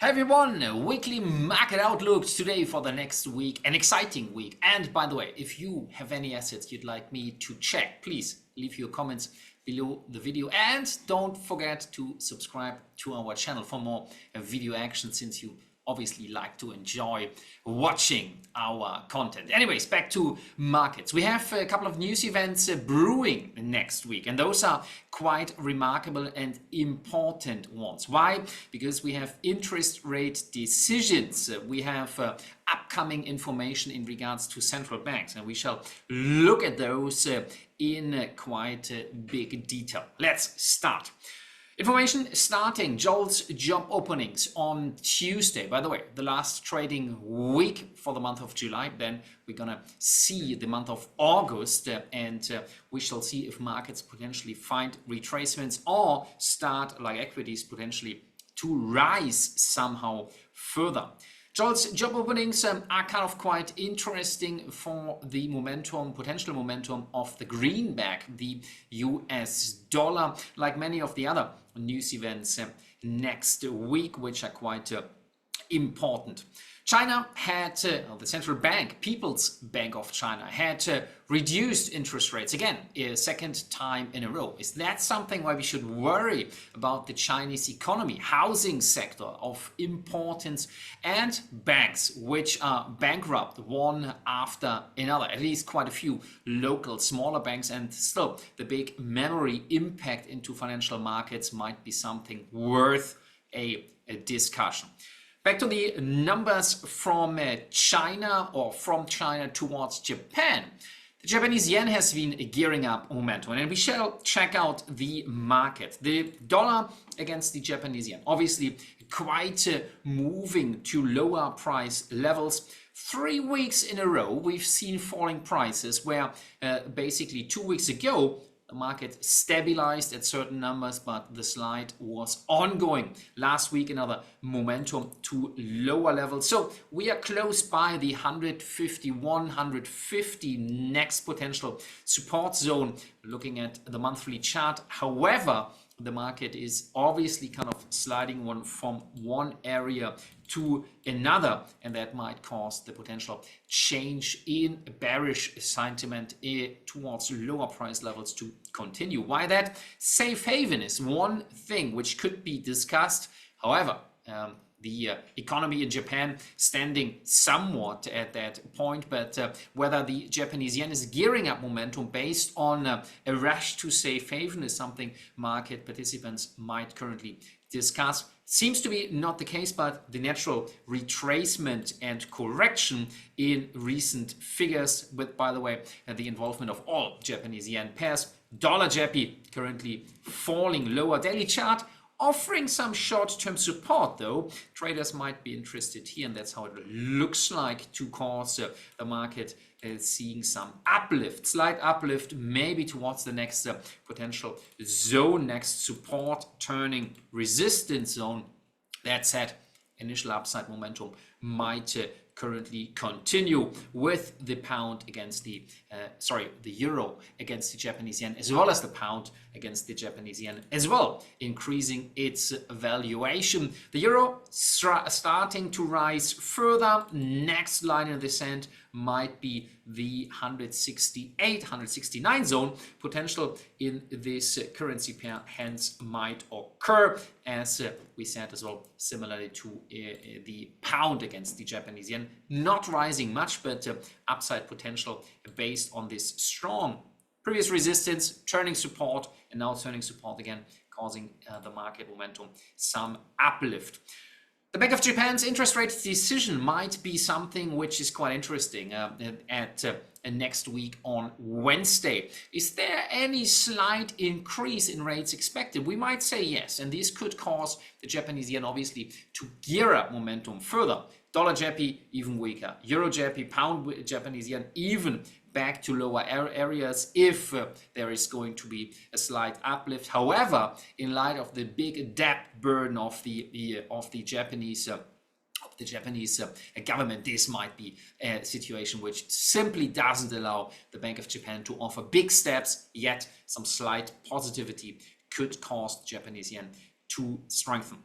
Hi everyone, a weekly market outlook today for the next week, an exciting week. And by the way, if you have any assets you'd like me to check, please leave your comments below the video and don't forget to subscribe to our channel for more video action, since you obviously like to enjoy watching our content. Anyways, back to markets. We have a couple of news events brewing next week, and those are quite remarkable and important ones. Why? Because we have interest rate decisions. We have upcoming information in regards to central banks, and we shall look at those in quite big detail. Let's start. Information starting, JOLTS job openings on Tuesday. By the way, the last trading week for the month of July. Then we're gonna see the month of August, and we shall see if markets potentially find retracements or start, like equities, potentially to rise somehow further. JOLTS job openings are kind of quite interesting for the momentum, potential momentum of the greenback, the US dollar, like many of the other news events next week, which are quite important. China had, the central bank, People's Bank of China, had reduced interest rates again, a second time in a row. Is that something why we should worry about the Chinese economy, housing sector of importance, and banks which are bankrupt one after another? At least quite a few local smaller banks, and still the big memory impact into financial markets might be something worth a discussion. Back to the numbers from China, or from China towards Japan. The Japanese yen has been gearing up momentum, and we shall check out the market. The dollar against the Japanese yen, obviously quite moving to lower price levels. 3 weeks in a row we've seen falling prices, where basically 2 weeks ago the market stabilized at certain numbers, but the slide was ongoing. Last week, another momentum to lower levels. So we are close by the 151, 150 next potential support zone, looking at the monthly chart. However, the market is obviously kind of sliding from one area to another, and that might cause the potential change in bearish sentiment towards lower price levels to continue. Why that? Safe haven is one thing which could be discussed. However, the economy in Japan standing somewhat at that point, but whether the Japanese yen is gearing up momentum based on a rush to safe haven is something market participants might currently discuss. Seems to be not the case, but the natural retracement and correction in recent figures, with, by the way, the involvement of all Japanese yen pairs. Dollar Japi currently falling lower. Daily chart offering some short-term support, though. Traders might be interested here, and that's how it looks like to cause the market seeing some uplift, slight uplift, maybe towards the next potential zone, next support turning resistance zone. That said, initial upside momentum might currently continue, with the pound against the euro against the Japanese yen, as well as the pound against the Japanese yen as well, increasing its valuation. The euro starting to rise further. Next line in the sand might be the 168, 169 zone. Potential in this currency pair hence might occur, as we said as well, similarly to the pound against the Japanese yen. Not rising much, but upside potential based on this strong previous resistance, turning support, and now turning support again, causing the market momentum some uplift. The Bank of Japan's interest rate decision might be something which is quite interesting at next week on Wednesday. Is there any slight increase in rates expected? We might say yes, and this could cause the Japanese yen obviously to gear up momentum further. Dollar Japi even weaker, Euro Japi, Pound Japanese yen even back to lower areas if there is going to be a slight uplift. However, in light of the big debt burden of the Japanese government, this might be a situation which simply doesn't allow the Bank of Japan to offer big steps, yet some slight positivity could cause the Japanese yen to strengthen.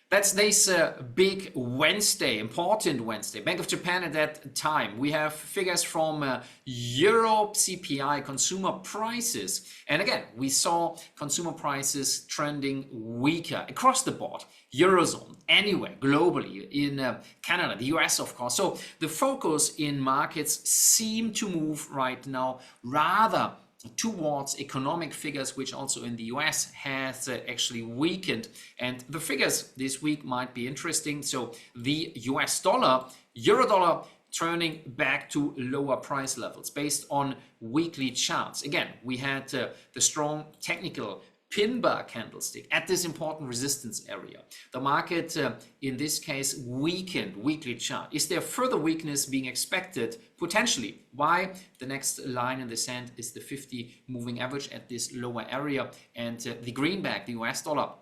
That's this big Wednesday, important Wednesday. Bank of Japan at that time. We have figures from Europe, CPI, consumer prices. And again, we saw consumer prices trending weaker across the board. Eurozone, anyway, globally, in Canada, the US, of course. So the focus in markets seem to move right now rather towards economic figures, which also in the US has actually weakened. And the figures this week might be interesting. So the US dollar, euro dollar, turning back to lower price levels based on weekly charts. Again, we had the strong technical pin bar candlestick at this important resistance area. The market in this case weakened weekly chart. Is there further weakness being expected? Potentially. Why? The next line in the sand is the 50 moving average at this lower area, and the greenback, the US dollar,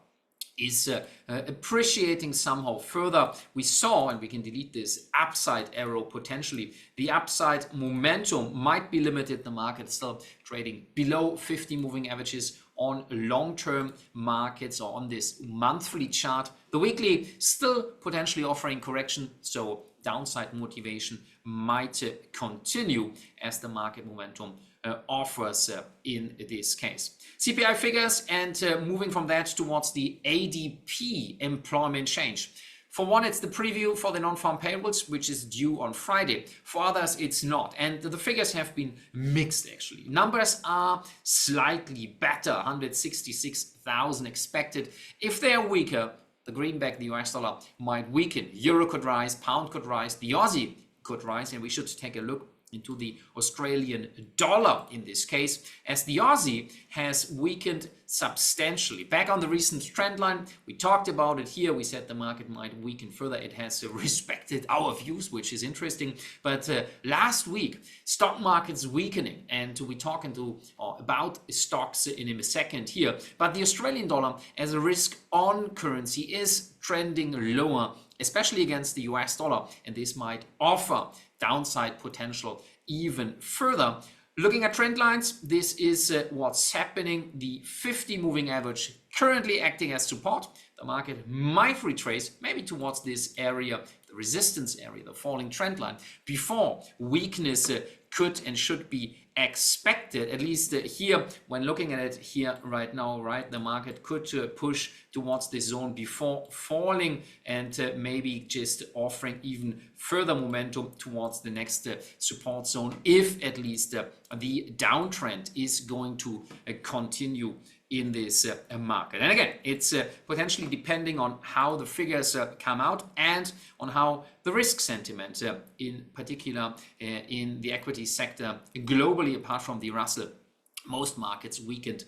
is appreciating somehow further. We saw, and we can delete this upside arrow potentially, the upside momentum might be limited. The market is still trading below 50 moving averages on long-term markets or on this monthly chart. The weekly still potentially offering correction, so downside motivation might continue as the market momentum offers in this case. CPI figures, and moving from that towards the ADP employment change. For one, it's the preview for the non-farm payrolls, which is due on Friday. For others, it's not. And the figures have been mixed, actually. Numbers are slightly better, 166,000 expected. If they are weaker, the greenback, the US dollar, might weaken. Euro could rise, pound could rise, the Aussie could rise, and we should take a look into the Australian dollar in this case, as the Aussie has weakened substantially. Back on the recent trend line, we talked about it here. We said the market might weaken further. It has respected our views, which is interesting. But last week, stock markets weakening, and we talk about stocks in a second here. But the Australian dollar as a risk-on currency is trending lower, especially against the US dollar, and this might offer downside potential even further. Looking at trend lines, this is what's happening. The 50 moving average currently acting as support. The market might retrace maybe towards this area, the resistance area, the falling trend line, before weakness could and should be expected. At least here, when looking at it here right now, right, the market could push towards this zone before falling and maybe just offering even further momentum towards the next support zone, if at least the downtrend is going to continue in this market. And again, it's potentially depending on how the figures come out and on how the risk sentiment, in particular in the equity sector globally, apart from the Russell, most markets weakened,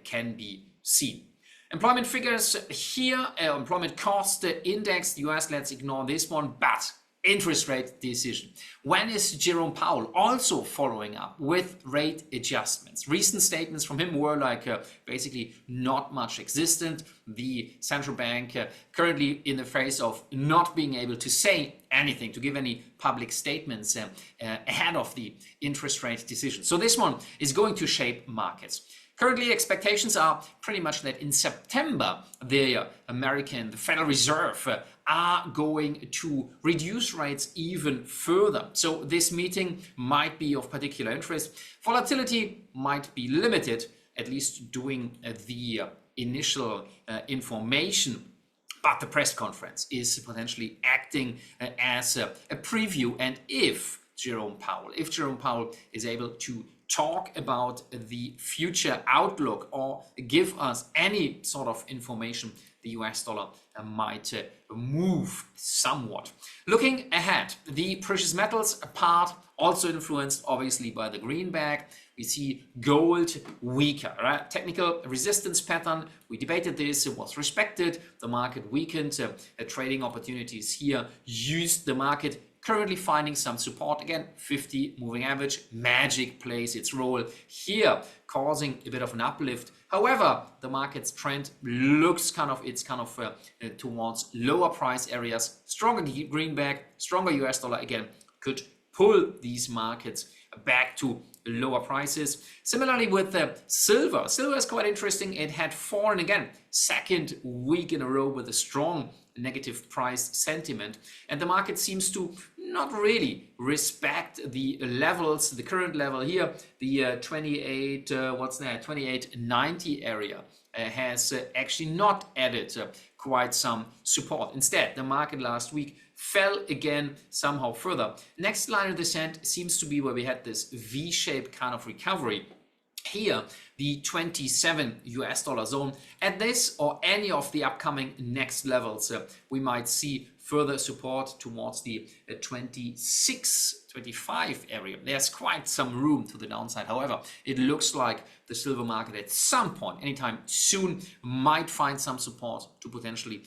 can be seen. Employment figures here, employment cost index, US, let's ignore this one, but interest rate decision. When is Jerome Powell also following up with rate adjustments? Recent statements from him were like basically not much existent. The central bank currently in the phase of not being able to say anything, to give any public statements ahead of the interest rate decision. So this one is going to shape markets. Currently, expectations are pretty much that in September, the Federal Reserve are going to reduce rates even further. So this meeting might be of particular interest. Volatility might be limited, at least during the initial information. But the press conference is potentially acting as a preview. And if Jerome Powell is able to talk about the future outlook or give us any sort of information, the US dollar might move somewhat. Looking ahead, the precious metals part also influenced obviously by the greenback. We see gold weaker, right? Technical resistance pattern. We debated this, it was respected. The market weakened. Trading opportunities here used the market. Currently finding some support again, 50 moving average, magic plays its role here, causing a bit of an uplift. However, the market's trend looks towards lower price areas. Stronger greenback, stronger US dollar again could pull these markets back to lower prices. Similarly with silver. Silver is quite interesting. It had fallen again, second week in a row with a strong negative price sentiment, and the market seems to not really respect the levels, the current level here, the 2890 area has actually not added quite some support. Instead, the market last week fell again somehow further. Next line of descent seems to be where we had this V-shaped kind of recovery. Here, the 27 US dollar zone. At this or any of the upcoming next levels, we might see further support towards the 26, 25 area. There's quite some room to the downside. However, it looks like the silver market at some point, anytime soon, might find some support to potentially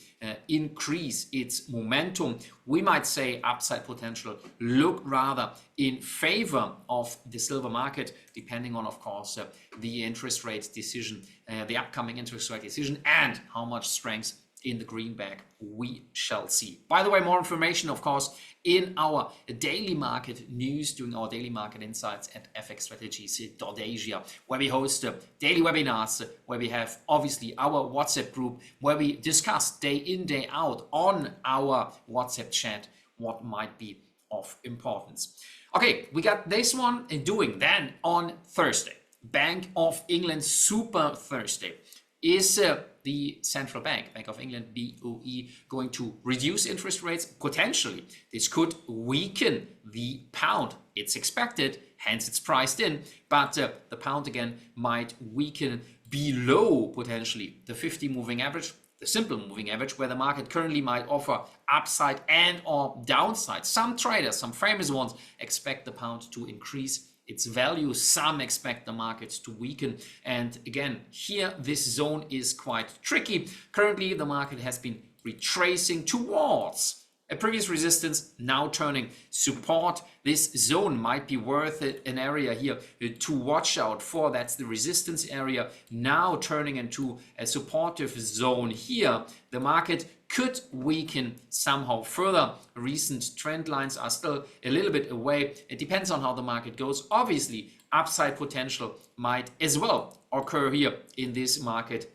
increase its momentum. We might say upside potential look rather in favor of the silver market, depending on, of course, the interest rate decision, the upcoming interest rate decision, and how much strength in the greenback we shall see. By the way, more information, of course, in our daily market news, during our daily market insights at fxstrategies.asia, where we host daily webinars, where we have obviously our WhatsApp group, where we discuss day in, day out on our WhatsApp chat what might be of importance. Okay, we got this one doing then on Thursday. Bank of England Super Thursday. Is the central bank, Bank of England, BOE, going to reduce interest rates? Potentially. This could weaken the pound. It's expected, hence it's priced in, but the pound again might weaken below potentially the 50 moving average, the simple moving average, where the market currently might offer upside and or downside. Some traders, some famous ones, expect the pound to increase its value. Some expect the market to weaken. And again, here, this zone is quite tricky. Currently, the market has been retracing towards a previous resistance, now turning support. This zone might be worth an area here to watch out for. That's the resistance area, now turning into a supportive zone here. The market could weaken somehow further. Recent trend lines are still a little bit away. It depends on how the market goes. Obviously, upside potential might as well occur here in this market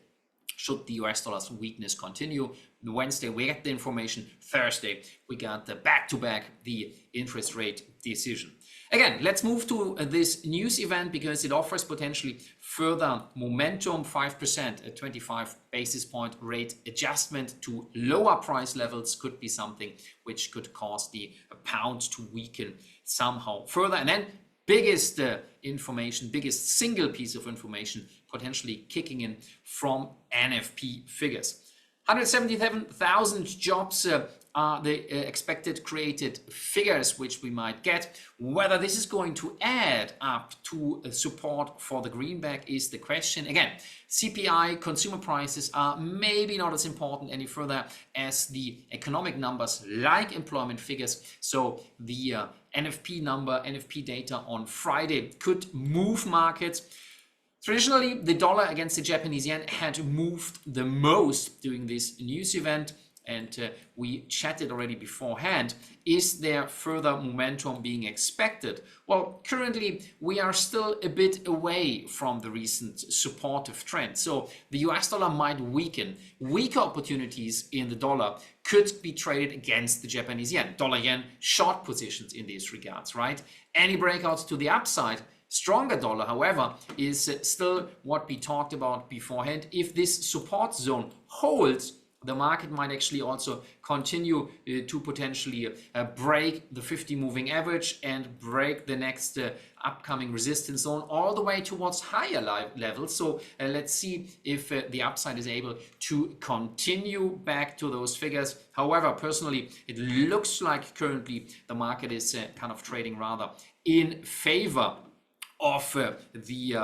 should the US dollar's weakness continue. Wednesday, we get the information. Thursday, we got the back-to-back, the interest rate decision. Again, let's move to this news event because it offers potentially further momentum. 5%, a 25 basis point rate adjustment to lower price levels could be something which could cause the pound to weaken somehow further. And then biggest information, biggest single piece of information potentially kicking in from NFP figures. 177,000 jobs are the expected created figures which we might get. Whether this is going to add up to support for the greenback is the question. Again, CPI, consumer prices are maybe not as important any further as the economic numbers like employment figures. So the NFP number, NFP data on Friday could move markets. Traditionally, the dollar against the Japanese yen had moved the most during this news event, and we chatted already beforehand. Is there further momentum being expected? Well, currently we are still a bit away from the recent supportive trend. So the US dollar might weaken. Weaker opportunities in the dollar could be traded against the Japanese yen. Dollar yen short positions in these regards, right? Any breakouts to the upside, stronger dollar, however, is still what we talked about beforehand. If this support zone holds, the market might actually also continue to potentially break the 50 moving average and break the next upcoming resistance zone all the way towards higher levels. So let's see if the upside is able to continue back to those figures. However, personally, it looks like currently the market is kind of trading rather in favor of the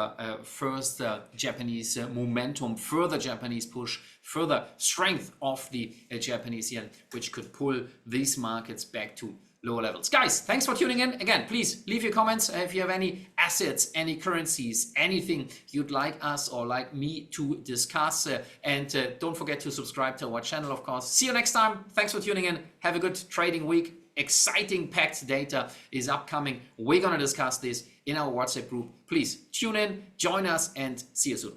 first Japanese momentum, further Japanese push, further strength of the Japanese yen, which could pull these markets back to lower levels. Guys, thanks for tuning in. Again, please leave your comments if you have any assets, any currencies, anything you'd like us or like me to discuss. And don't forget to subscribe to our channel, of course. See you next time. Thanks for tuning in. Have a good trading week. exciting packed data is upcoming. We're going to discuss this in our WhatsApp group. Please tune in, join us, and see you soon.